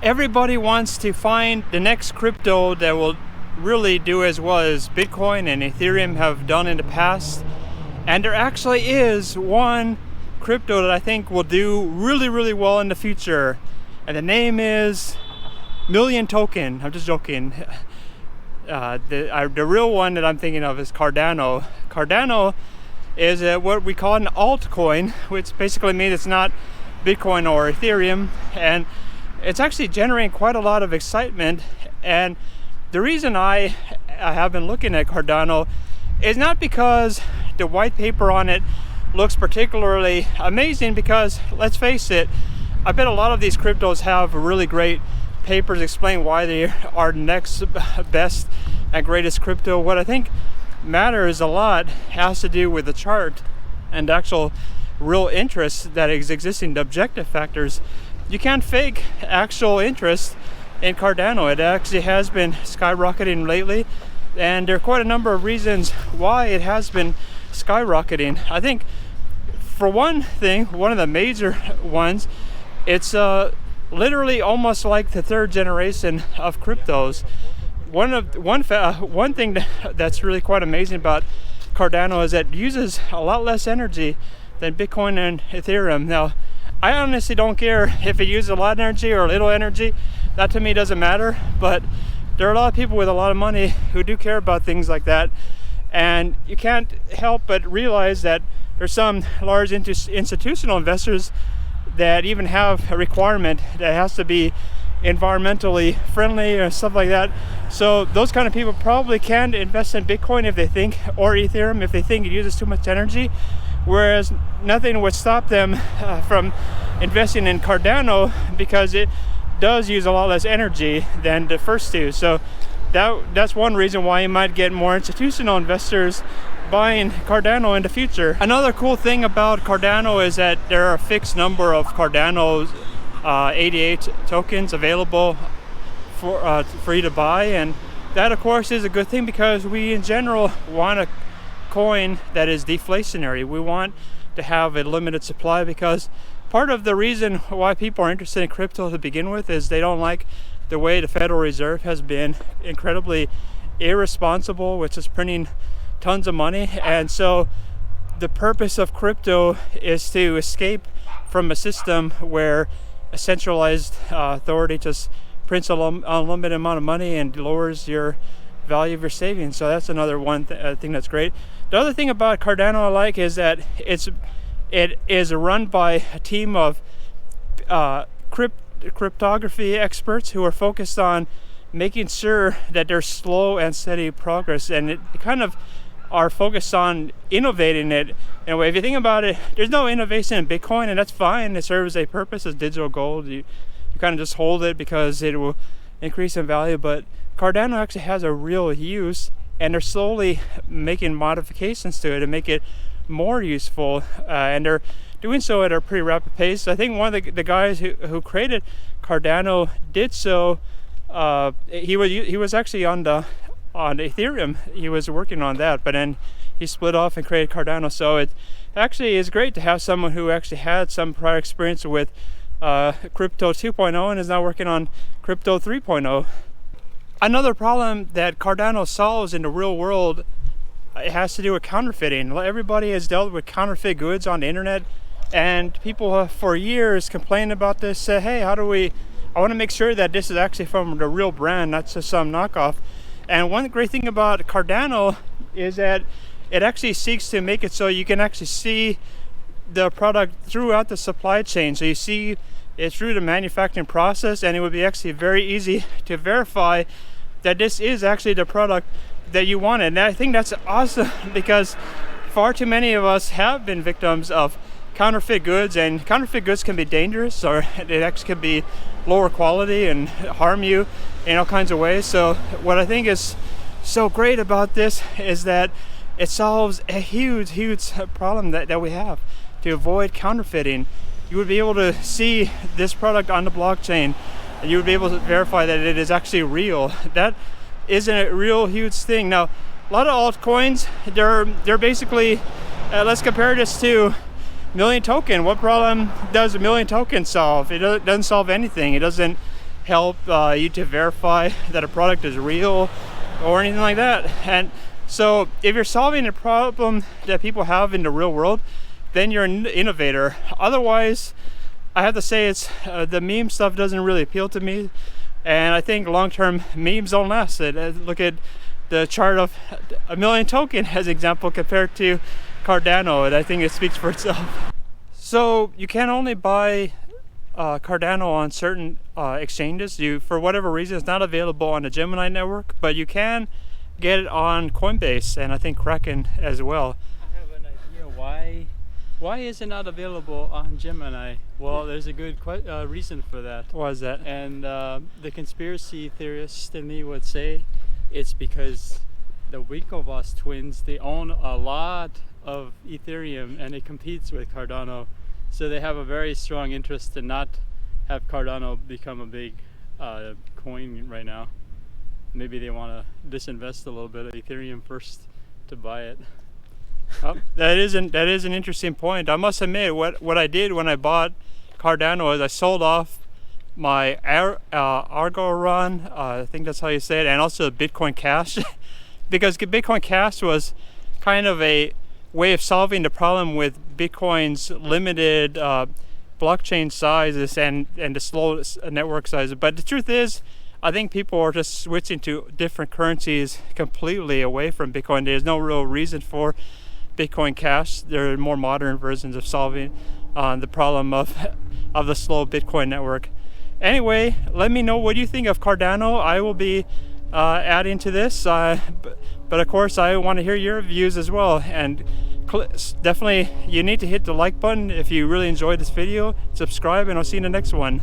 Everybody wants to find the next crypto that will really do as well as Bitcoin and Ethereum have done in the past. And there actually is one crypto that I think will do really, really well in the future. And the name is Million Token. I'm just joking. The real one that I'm thinking of is Cardano. Cardano is what we call an altcoin, which basically means it's not Bitcoin or Ethereum. And it's actually generating quite a lot of excitement. And the reason I have been looking at Cardano is not because the white paper on it looks particularly amazing, because let's face it, I bet a lot of these cryptos have really great papers explain why they are next best and greatest crypto. What I think matters a lot has to do with the chart and actual real interest that is existing, the objective factors. You can't fake actual interest in Cardano. It actually has been skyrocketing lately, and there are quite a number of reasons why it has been skyrocketing. I think for one thing, one of the major ones, it's literally almost like the third generation of cryptos. One thing that's really quite amazing about Cardano is that it uses a lot less energy than Bitcoin and Ethereum. Now, I honestly don't care if it uses a lot of energy or little energy. That to me doesn't matter, but there are a lot of people with a lot of money who do care about things like that. And you can't help but realize that there's some large institutional investors that even have a requirement that has to be environmentally friendly or stuff like that. So those kind of people probably can't invest in Bitcoin if they think, or Ethereum if they think it uses too much energy. Whereas nothing would stop them from investing in Cardano, because it does use a lot less energy than the first two. So that's one reason why you might get more institutional investors buying Cardano in the future. Another cool thing about Cardano is that there are a fixed number of Cardano's 88 tokens available for you to buy, and that of course is a good thing, because we in general want a coin that is deflationary. We want to have a limited supply, because part of the reason why people are interested in crypto to begin with is they don't like the way the Federal Reserve has been incredibly irresponsible, which is printing tons of money. And so the purpose of crypto is to escape from a system where a centralized authority just prints an unlimited amount of money and lowers your value of your savings. So that's another thing that's great. The other thing about Cardano I like is that it is run by a team of cryptography experts who are focused on making sure that there's slow and steady progress, and it kind of are focused on innovating it in a way. If you think about it, there's no innovation in Bitcoin, and that's fine. It serves a purpose as digital gold. You kind of just hold it because it will increase in value, but Cardano actually has a real use, and they're slowly making modifications to it to make it more useful, and they're doing so at a pretty rapid pace. I think one of the guys who created Cardano did so. He was actually on Ethereum. He was working on that, but then he split off and created Cardano. So it actually is great to have someone who actually had some prior experience with Crypto 2.0 and is now working on Crypto 3.0. Another problem that Cardano solves in the real world, it has to do with counterfeiting. Everybody has dealt with counterfeit goods on the internet, and people have for years complained about this. Say, hey, I want to make sure that this is actually from the real brand, not just some knockoff. And one great thing about Cardano is that it actually seeks to make it so you can actually see the product throughout the supply chain. So you see it through the manufacturing process, and it would be actually very easy to verify that this is actually the product that you wanted. And I think that's awesome, because far too many of us have been victims of counterfeit goods, and counterfeit goods can be dangerous, or it actually can be lower quality and harm you in all kinds of ways. So what I think is so great about this is that it solves a huge problem that we have. To avoid counterfeiting, you would be able to see this product on the blockchain, and you would be able to verify that it is actually real. That is a real huge thing. Now, a lot of altcoins, they're basically, let's compare this to Million Token. What problem does a Million Token solve? It doesn't solve anything. It doesn't help you to verify that a product is real or anything like that. And so if you're solving a problem that people have in the real world, then you're an innovator. Otherwise, I have to say it's the meme stuff doesn't really appeal to me, and I think long-term memes don't last. Look at the chart of a million token as example compared to Cardano, and I think it speaks for itself. So you can only buy Cardano on certain exchanges. For whatever reason, it's not available on the Gemini network, but you can get it on Coinbase and I think Kraken as well. I have an idea why is it not available on Gemini? Well, there's a good reason for that. Why is that? And the conspiracy theorist in me would say it's because the Winklevoss twins, they own a lot of Ethereum and it competes with Cardano. So they have a very strong interest to not have Cardano become a big coin right now. Maybe they want to disinvest a little bit of Ethereum first to buy it. Oh, that is an interesting point. I must admit, what I did when I bought Cardano is I sold off my Argo run, I think that's how you say it, and also Bitcoin Cash, because Bitcoin Cash was kind of a way of solving the problem with Bitcoin's limited blockchain sizes and the slow network sizes. But the truth is, I think people are just switching to different currencies completely away from Bitcoin. There's no real reason for Bitcoin Cash. There are more modern versions of solving the problem of the slow Bitcoin network. Anyway, let me know what you think of Cardano. I will be adding to this, but of course I want to hear your views as well. And definitely you need to hit the like button if you really enjoyed this video, subscribe, and I'll see you in the next one.